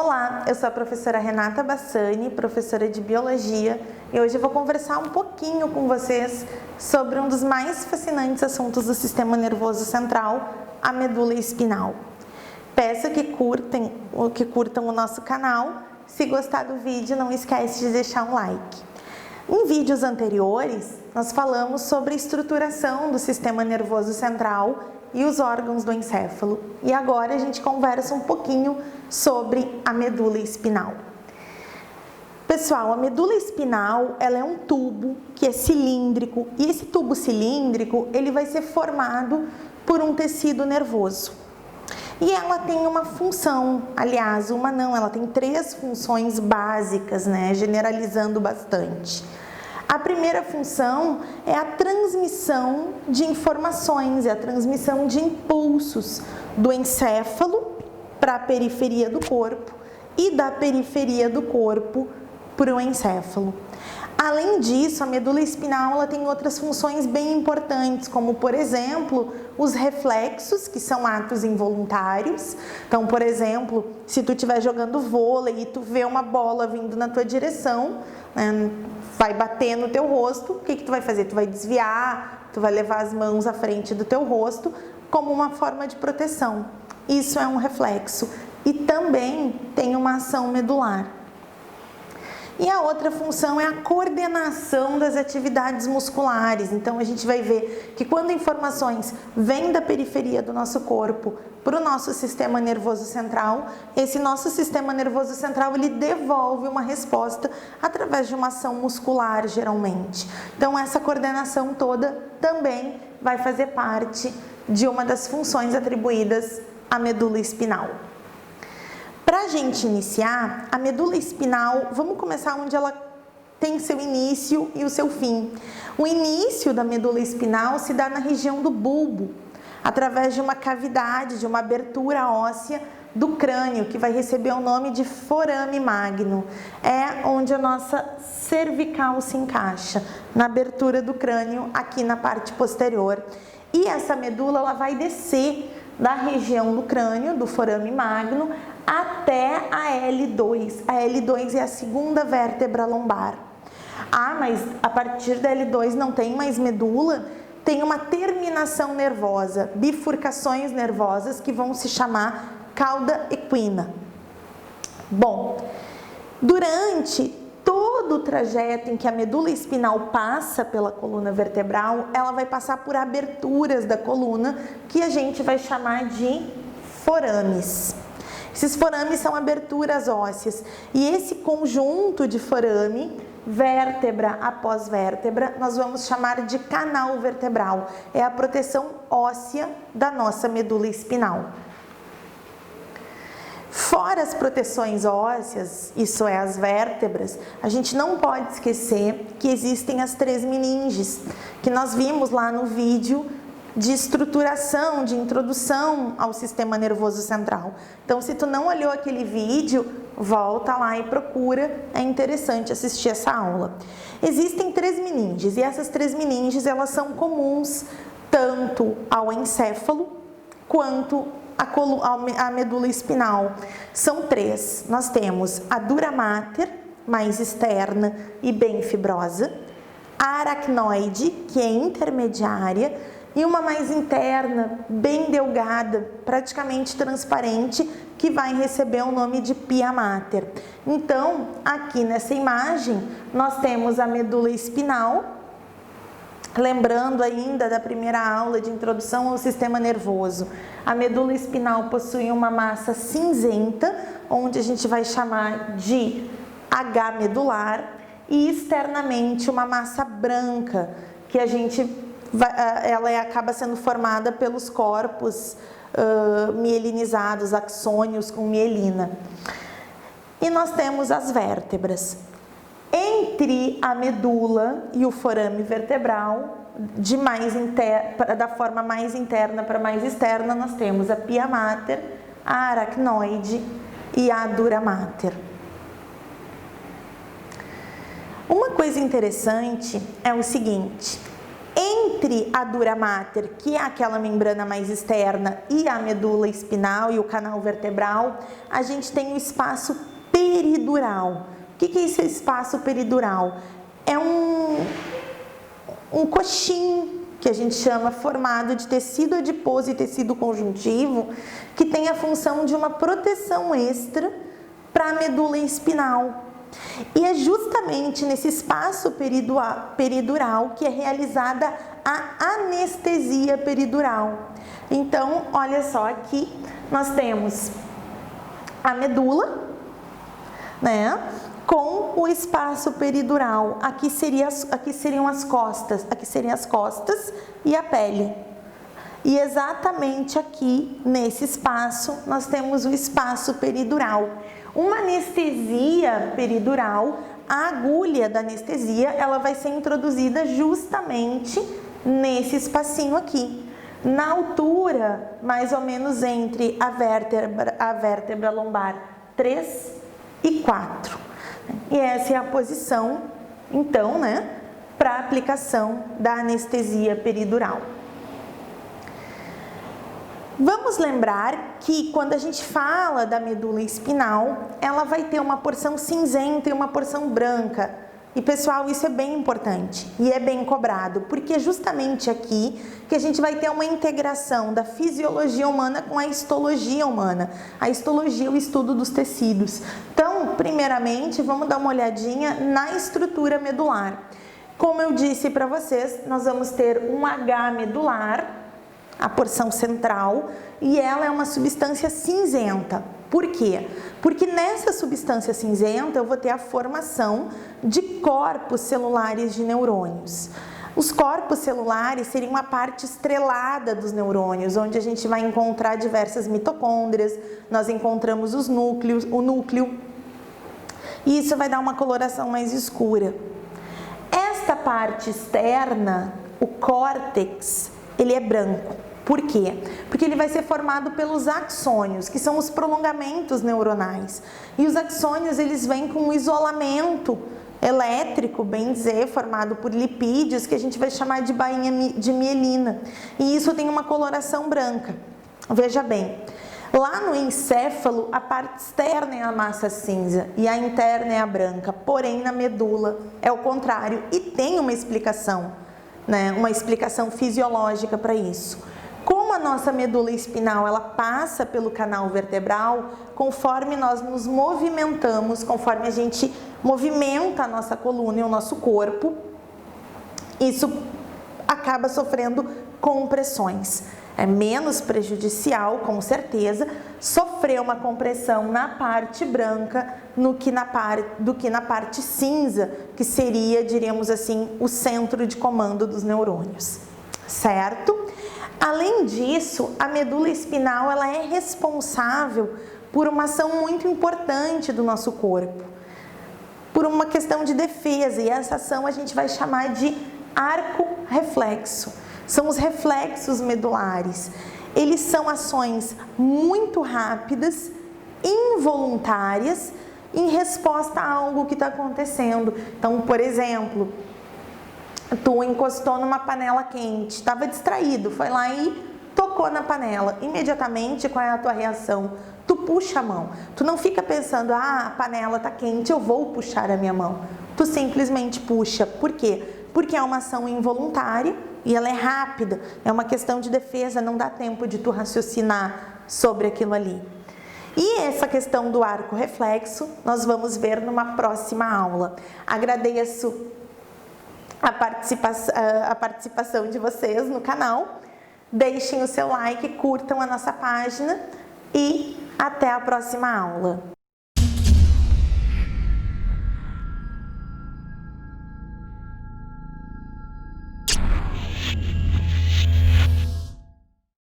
Olá, eu sou a professora Renata Bassani, professora de Biologia, e hoje eu vou conversar um pouquinho com vocês sobre um dos mais fascinantes assuntos do sistema nervoso central, a medula espinal. Peço que curtam o nosso canal. Se gostar do vídeo, não esquece de deixar um like. Em vídeos anteriores, nós falamos sobre a estruturação do sistema nervoso central e os órgãos do encéfalo. E agora a gente conversa um pouquinho sobre a medula espinal. Pessoal, a medula espinal, ela é um tubo que é cilíndrico, e esse tubo cilíndrico, ele vai ser formado por um tecido nervoso. E ela tem uma função, aliás, ela tem 3 funções básicas, generalizando bastante. A primeira função é a transmissão de informações, é a transmissão de impulsos do encéfalo para a periferia do corpo e da periferia do corpo para o encéfalo. Além disso, a medula espinal ela tem outras funções bem importantes, como, por exemplo, os reflexos, que são atos involuntários. Então, por exemplo, se tu estiver jogando vôlei e tu vê uma bola vindo na tua direção, vai bater no teu rosto, o que tu vai fazer? Tu vai desviar, tu vai levar as mãos à frente do teu rosto como uma forma de proteção. Isso é um reflexo e também tem uma ação medular. E a outra função é a coordenação das atividades musculares. Então, a gente vai ver que quando informações vêm da periferia do nosso corpo para o nosso sistema nervoso central, esse nosso sistema nervoso central, ele devolve uma resposta através de uma ação muscular, geralmente. Então, essa coordenação toda também vai fazer parte de uma das funções atribuídas à medula espinal. Para a gente iniciar, a medula espinal, vamos começar onde ela tem seu início e o seu fim. O início da medula espinal se dá na região do bulbo, através de uma cavidade, de uma abertura óssea do crânio, que vai receber o nome de forame magno. É onde a nossa cervical se encaixa, na abertura do crânio, aqui na parte posterior. E essa medula ela vai descer da região do crânio, do forame magno, até a L2. A L2 é a segunda vértebra lombar. Ah, mas a partir da L2 não tem mais medula? Tem uma terminação nervosa, bifurcações nervosas que vão se chamar cauda equina. Bom, durante todo o trajeto em que a medula espinal passa pela coluna vertebral, ela vai passar por aberturas da coluna que a gente vai chamar de forames. Esses forames são aberturas ósseas e esse conjunto de forame, vértebra após vértebra, nós vamos chamar de canal vertebral. É a proteção óssea da nossa medula espinal. Fora as proteções ósseas, isso é, as vértebras, a gente não pode esquecer que existem as 3 meninges, que nós vimos lá no vídeo de estruturação, de introdução ao sistema nervoso central. Então, se tu não olhou aquele vídeo, volta lá e procura, é interessante assistir essa aula. Existem 3 meninges, e essas 3 meninges, elas são comuns tanto ao encéfalo quanto à medula espinal. São 3. Nós temos a dura mater, mais externa e bem fibrosa, a aracnoide, que é intermediária, e uma mais interna, bem delgada, praticamente transparente, que vai receber o nome de pia mater. Então, aqui nessa imagem, nós temos a medula espinal, lembrando ainda da primeira aula de introdução ao sistema nervoso. A medula espinal possui uma massa cinzenta, onde a gente vai chamar de H medular, e externamente uma massa branca, que ela acaba sendo formada pelos corpos mielinizados, axônios com mielina. E nós temos as vértebras. Entre a medula e o forame vertebral, da forma mais interna para mais externa, nós temos a pia mater, a aracnoide e a dura mater. Uma coisa interessante é o seguinte: Entre a dura mater, que é aquela membrana mais externa, e a medula espinal e o canal vertebral, a gente tem o espaço peridural. O que é esse espaço peridural? É um coxinho, que a gente chama, formado de tecido adiposo e tecido conjuntivo, que tem a função de uma proteção extra para a medula espinal. E é justamente nesse espaço peridural que é realizada a anestesia peridural. Então, olha só, aqui nós temos a medula, né, com o espaço peridural. Aqui seriam as costas e a pele. E exatamente aqui, nesse espaço, nós temos o espaço peridural. Uma anestesia peridural, a agulha da anestesia, ela vai ser introduzida justamente nesse espacinho aqui, na altura, mais ou menos entre a vértebra lombar 3 e 4. E essa é a posição, então, né, para aplicação da anestesia peridural. Vamos lembrar que quando a gente fala da medula espinal, ela vai ter uma porção cinzenta e uma porção branca. E pessoal, isso é bem importante e é bem cobrado, porque é justamente aqui que a gente vai ter uma integração da fisiologia humana com a histologia humana. A histologia é o estudo dos tecidos. Então, primeiramente, vamos dar uma olhadinha na estrutura medular. Como eu disse para vocês, nós vamos ter um H medular, a porção central, e ela é uma substância cinzenta. Por quê? Porque nessa substância cinzenta eu vou ter a formação de corpos celulares de neurônios. Os corpos celulares seriam a parte estrelada dos neurônios, onde a gente vai encontrar diversas mitocôndrias, nós encontramos o núcleo, e isso vai dar uma coloração mais escura. Esta parte externa, o córtex, ele é branco. Por quê? Porque ele vai ser formado pelos axônios, que são os prolongamentos neuronais. E os axônios, eles vêm com um isolamento elétrico, bem dizer, formado por lipídios, que a gente vai chamar de bainha de mielina. E isso tem uma coloração branca. Veja bem, lá no encéfalo, a parte externa é a massa cinza e a interna é a branca. Porém, na medula é o contrário. E tem uma explicação, né? Uma explicação fisiológica para isso. Como a nossa medula espinal, ela passa pelo canal vertebral, conforme nós nos movimentamos, conforme a gente movimenta a nossa coluna e o nosso corpo, isso acaba sofrendo compressões. É menos prejudicial, com certeza, sofrer uma compressão na parte branca do que na parte cinza, que seria, diríamos assim, o centro de comando dos neurônios, certo? Além disso, a medula espinal, ela é responsável por uma ação muito importante do nosso corpo, por uma questão de defesa, e essa ação a gente vai chamar de arco reflexo. São os reflexos medulares. Eles são ações muito rápidas, involuntárias, em resposta a algo que está acontecendo. Então, por exemplo, tu encostou numa panela quente, estava distraído, foi lá e tocou na panela. Imediatamente, qual é a tua reação? Tu puxa a mão. Tu não fica pensando, a panela está quente, eu vou puxar a minha mão. Tu simplesmente puxa. Por quê? Porque é uma ação involuntária e ela é rápida. É uma questão de defesa, não dá tempo de tu raciocinar sobre aquilo ali. E essa questão do arco reflexo, nós vamos ver numa próxima aula. Agradeço a participação de vocês no canal. Deixem o seu like, curtam a nossa página e até a próxima aula.